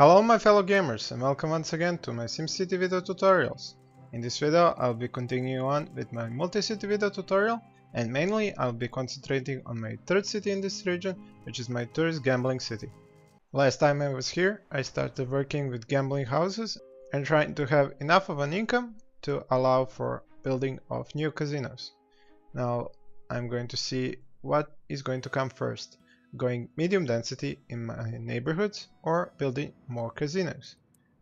Hello my fellow gamers and welcome once again to my SimCity video tutorials. In this video I'll be continuing on with my multi-city video tutorial, and mainly I'll be concentrating on my third city in this region, which is my tourist gambling city. Last time I was here I started working with gambling houses and trying to have enough of an income to allow for building of new casinos. Now I'm going to see what is going to come first. Going medium density in my neighborhoods or building more casinos.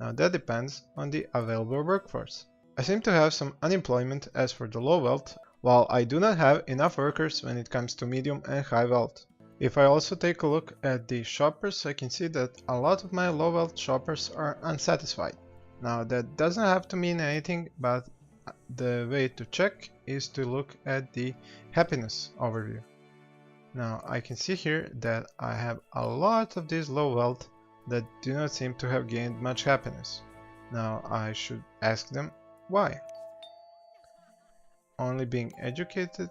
Now that depends on the available workforce. I seem to have some unemployment as for the low wealth, while I do not have enough workers when it comes to medium and high wealth. If I also take a look at the shoppers, I can see that a lot of my low wealth shoppers are unsatisfied. Now that doesn't have to mean anything, but the way to check is to look at the happiness overview. Now I can see here that I have a lot of these low wealth that do not seem to have gained much happiness. Now I should ask them why. Only being educated.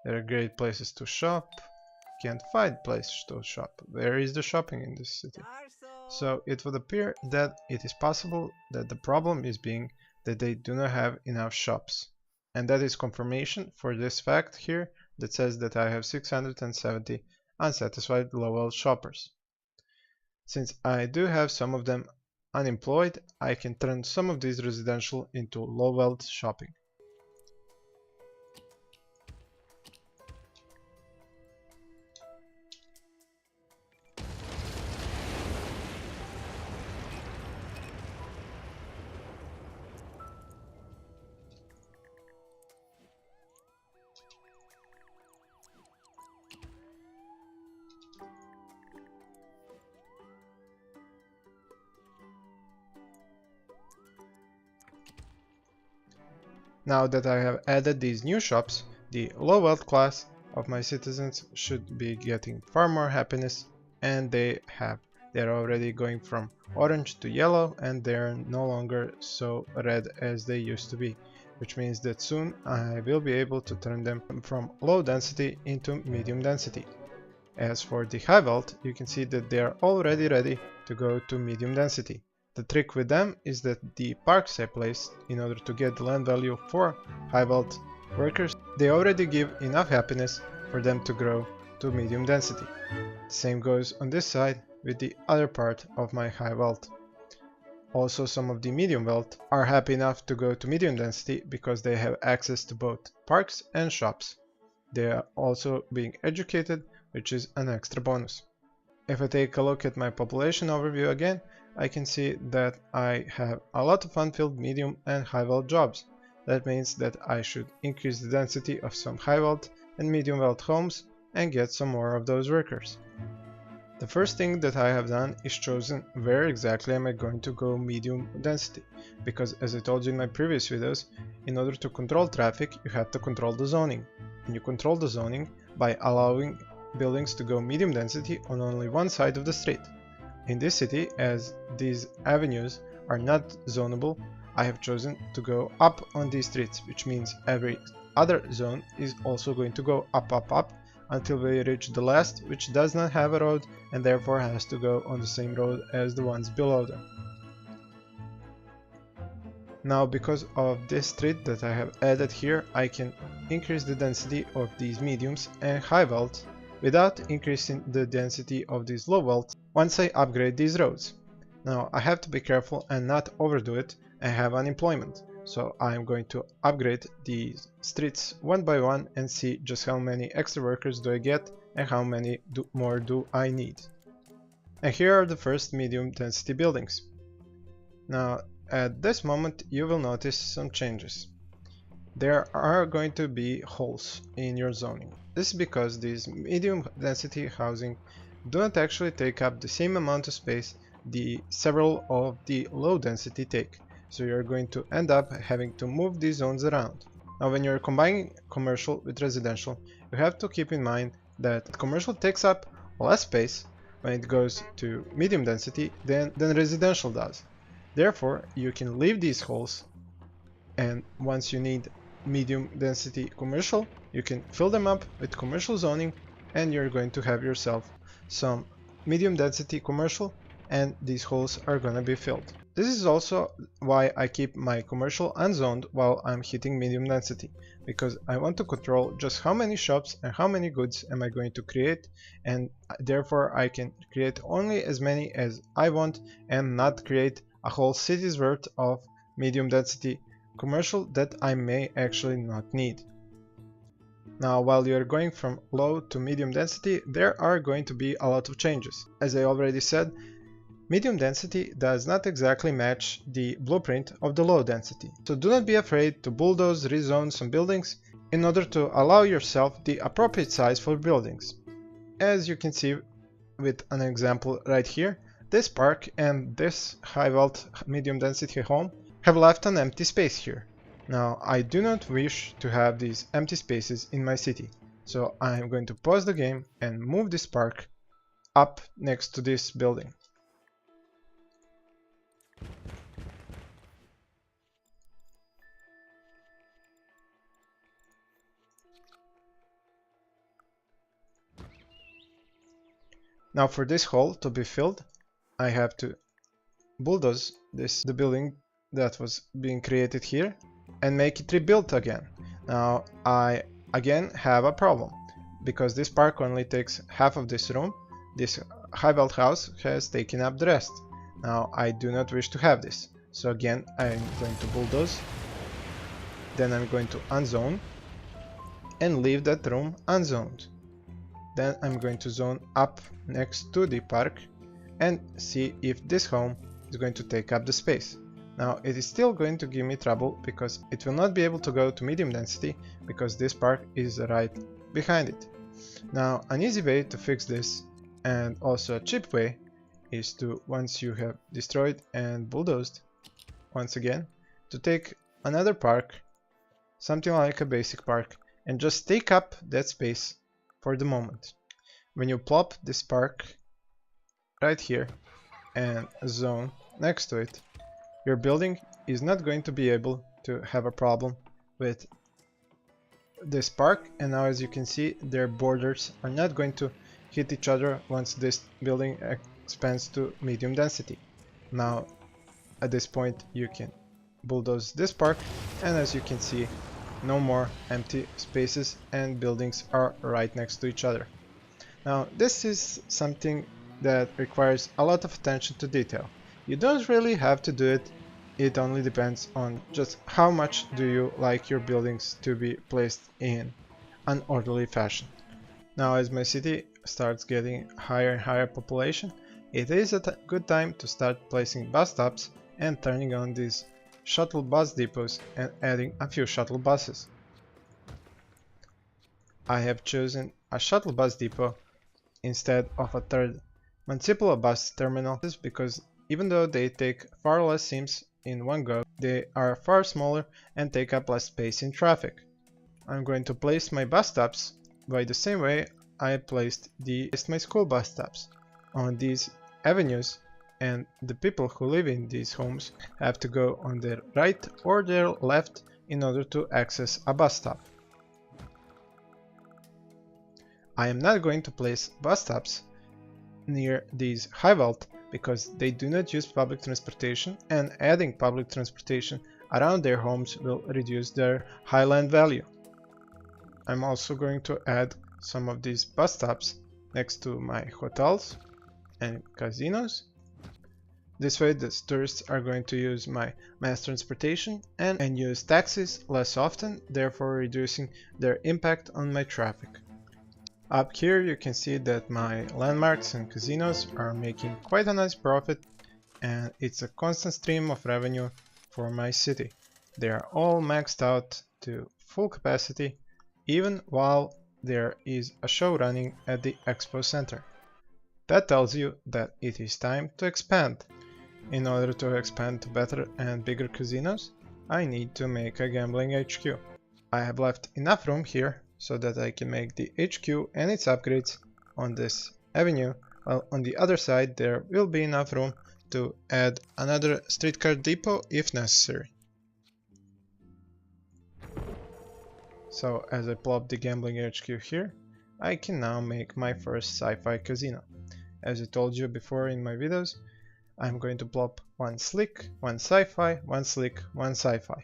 There are great places to shop. Can't find places to shop. Where is the shopping in this city? So it would appear that it is possible that the problem is being that they do not have enough shops. And that is confirmation for this fact here that says that I have 670 unsatisfied low-wealth shoppers. Since I do have some of them unemployed, I can turn some of these residential into low-wealth shopping. Now that I have added these new shops, the low wealth class of my citizens should be getting far more happiness, and they are already going from orange to yellow, and they're no longer so red as they used to be, which means that soon I will be able to turn them from low density into medium density. As for the high wealth, you can see that they are already ready to go to medium density. The trick with them is that the parks I placed in order to get the land value for high wealth workers, they already give enough happiness for them to grow to medium density. The same goes on this side with the other part of my high wealth. Also, some of the medium wealth are happy enough to go to medium density because they have access to both parks and shops. They are also being educated, which is an extra bonus. If I take a look at my population overview again, I can see that I have a lot of unfilled medium and high wealth jobs. That means that I should increase the density of some high wealth and medium wealth homes and get some more of those workers. The first thing that I have done is chosen where exactly am I going to go medium density, because as I told you in my previous videos, in order to control traffic you have to control the zoning, and you control the zoning by allowing buildings to go medium density on only one side of the street. In this city, as these avenues are not zonable, I have chosen to go up on these streets, which means every other zone is also going to go up until we reach the last, which does not have a road and therefore has to go on the same road as the ones below them. Now, because of this street that I have added here, I can increase the density of these mediums and high wealth without increasing the density of these low wealth once I upgrade these roads. Now I have to be careful and not overdo it and have unemployment, so I am going to upgrade these streets one by one and see just how many extra workers do I get and how many more do I need. And here are the first medium density buildings. Now at this moment you will notice some changes. There are going to be holes in your zoning. This is because these medium density housing do not actually take up the same amount of space the several of the low density take. So you're going to end up having to move these zones around. Now when you're combining commercial with residential, you have to keep in mind that commercial takes up less space when it goes to medium density than residential does. Therefore, you can leave these holes, and once you need medium density commercial, you can fill them up with commercial zoning, and you're going to have yourself some medium density commercial, and these holes are gonna be filled. This is also why I keep my commercial unzoned while I'm hitting medium density, because I want to control just how many shops and how many goods am I going to create, and therefore I can create only as many as I want and not create a whole city's worth of medium density commercial that I may actually not need. Now, while you're going from low to medium density, there are going to be a lot of changes. As I already said, medium density does not exactly match the blueprint of the low density. So do not be afraid to bulldoze, rezone some buildings in order to allow yourself the appropriate size for buildings. As you can see with an example right here, this park and this high wealth medium density home have left an empty space here. Now, I do not wish to have these empty spaces in my city, so I am going to pause the game and move this park up next to this building. Now for this hole to be filled, I have to bulldoze the building that was being created here and make it rebuilt again. Now I again have a problem, because this park only takes half of this room. This high wealth house has taken up the rest. Now I do not wish to have this, so again I'm going to bulldoze, then I'm going to unzone and leave that room unzoned. Then I'm going to zone up next to the park and see if this home is going to take up the space. Now it is still going to give me trouble because it will not be able to go to medium density because this park is right behind it. Now an easy way to fix this, and also a cheap way, is to, once you have destroyed and bulldozed once again, to take another park, something like a basic park, and just take up that space for the moment. When you plop this park right here and zone next to it, your building is not going to be able to have a problem with this park, and now as you can see, their borders are not going to hit each other once this building expands to medium density. Now at this point you can bulldoze this park, and as you can see, no more empty spaces and buildings are right next to each other. Now this is something that requires a lot of attention to detail. You don't really have to do it, it only depends on just how much do you like your buildings to be placed in an orderly fashion. Now as my city starts getting higher and higher population, it is a good time to start placing bus stops and turning on these shuttle bus depots and adding a few shuttle buses. I have chosen a shuttle bus depot instead of a third municipal bus terminal because even though they take far less sims in one go, they are far smaller and take up less space in traffic. I'm going to place my bus stops by the same way I placed my school bus stops on these avenues, and the people who live in these homes have to go on their right or their left in order to access a bus stop. I am not going to place bus stops near these high wealth because they do not use public transportation, and adding public transportation around their homes will reduce their high land value. I'm also going to add some of these bus stops next to my hotels and casinos. This way the tourists are going to use my mass transportation and use taxis less often, therefore reducing their impact on my traffic. Up here you can see that my landmarks and casinos are making quite a nice profit, and it's a constant stream of revenue for my city. They are all maxed out to full capacity, even while there is a show running at the expo center. That tells you that it is time to expand. In order to expand to better and bigger casinos, I need to make a gambling HQ. I have left enough room here so that I can make the HQ and its upgrades on this avenue, while on the other side there will be enough room to add another streetcar depot if necessary. So as I plop the gambling HQ here, I can now make my first sci-fi casino. as I told you before in my videos. I'm going to plop one slick, one sci-fi, one slick, one sci-fi.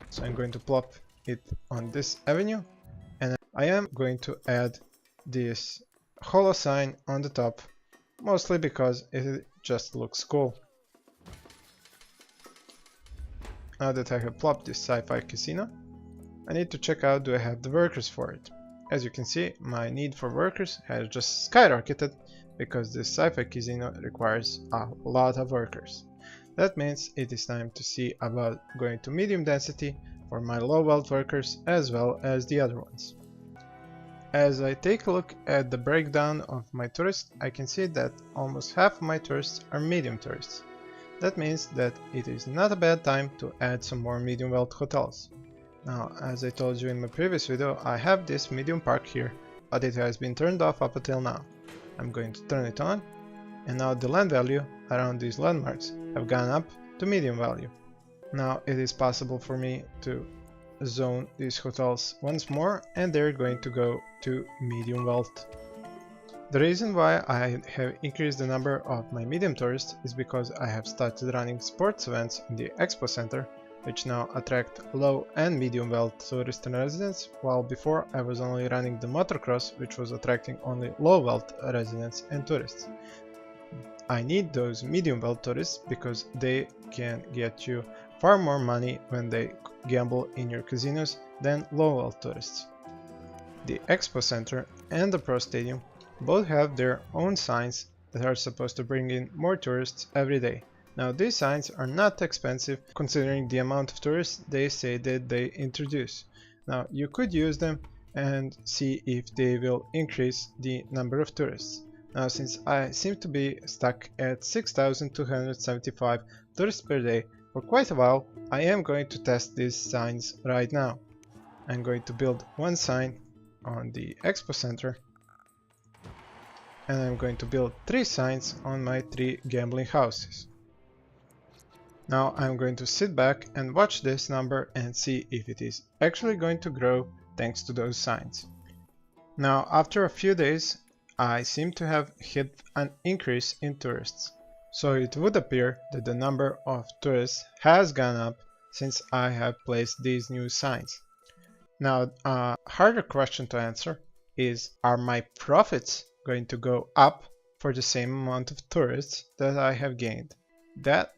So I'm going to plop it on this avenue, and I am going to add this holo sign on the top, mostly because it just looks cool. Now that I have plopped this sci-fi casino, I need to check out do I have the workers for it. As you can see, my need for workers has just skyrocketed because this sci-fi casino requires a lot of workers. That means it is time to see about going to medium density for my low wealth workers as well as the other ones. As I take a look at the breakdown of my tourists, I can see that almost half of my tourists are medium tourists. That means that it is not a bad time to add some more medium wealth hotels. Now, as I told you in my previous video, I have this medium park here, but it has been turned off up until now. I'm going to turn it on, and now the land value around these landmarks have gone up to medium value. Now it is possible for me to zone these hotels once more, and they're going to go to medium wealth. The reason why I have increased the number of my medium tourists is because I have started running sports events in the Expo Center, which now attract low and medium wealth tourists and residents, while before I was only running the motocross, which was attracting only low wealth residents and tourists. I need those medium wealth tourists because they can get you far more money when they gamble in your casinos than low wealth tourists. The Expo Center and the Pro Stadium both have their own signs that are supposed to bring in more tourists every day. Now these signs are not expensive considering the amount of tourists they say that they introduce. Now you could use them and see if they will increase the number of tourists. Now since I seem to be stuck at 6,275 tourists per day for quite a while, I am going to test these signs right now. I'm going to build one sign on the Expo Center, and I'm going to build 3 signs on my 3 gambling houses. Now I'm going to sit back and watch this number and see if it is actually going to grow thanks to those signs. Now after a few days, I seem to have hit an increase in tourists. So it would appear that the number of tourists has gone up since I have placed these new signs. Now a harder question to answer is, are my profits going to go up for the same amount of tourists that I have gained? That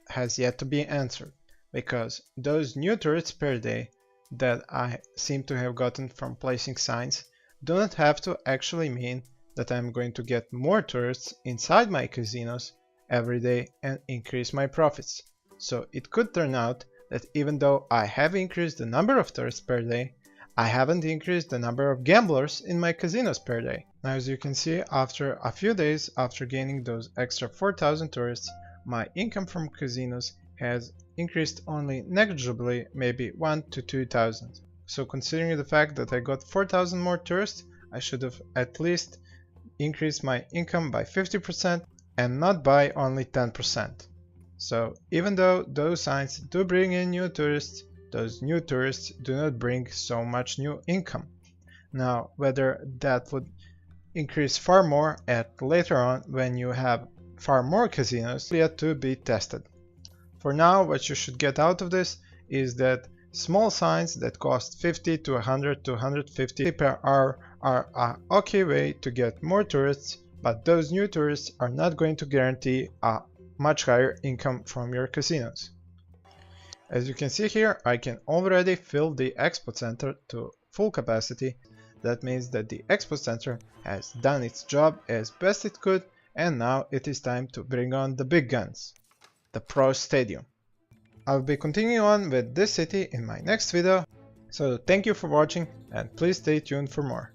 has yet to be answered, because those new tourists per day that I seem to have gotten from placing signs do not have to actually mean that I'm going to get more tourists inside my casinos every day and increase my profits. So it could turn out that even though I have increased the number of tourists per day, I haven't increased the number of gamblers in my casinos per day. Now as you can see, after a few days after gaining those extra 4,000 tourists, my income from casinos has increased only negligibly, maybe 1 to 2,000. So considering the fact that I got 4,000 more tourists, I should have at least increased my income by 50% and not by only 10%. So even though those signs do bring in new tourists, those new tourists do not bring so much new income. Now whether that would increase far more at later on when you have far more casinos yet to be tested. For now, what you should get out of this is that small signs that cost 50 to 100 to 150 per hour are an okay way to get more tourists, but those new tourists are not going to guarantee a much higher income from your casinos. As you can see here, I can already fill the Expo Center to full capacity. That means that the Expo Center has done its job as best it could, and now it is time to bring on the big guns, the Pro Stadium. I'll be continuing on with this city in my next video, so thank you for watching and please stay tuned for more.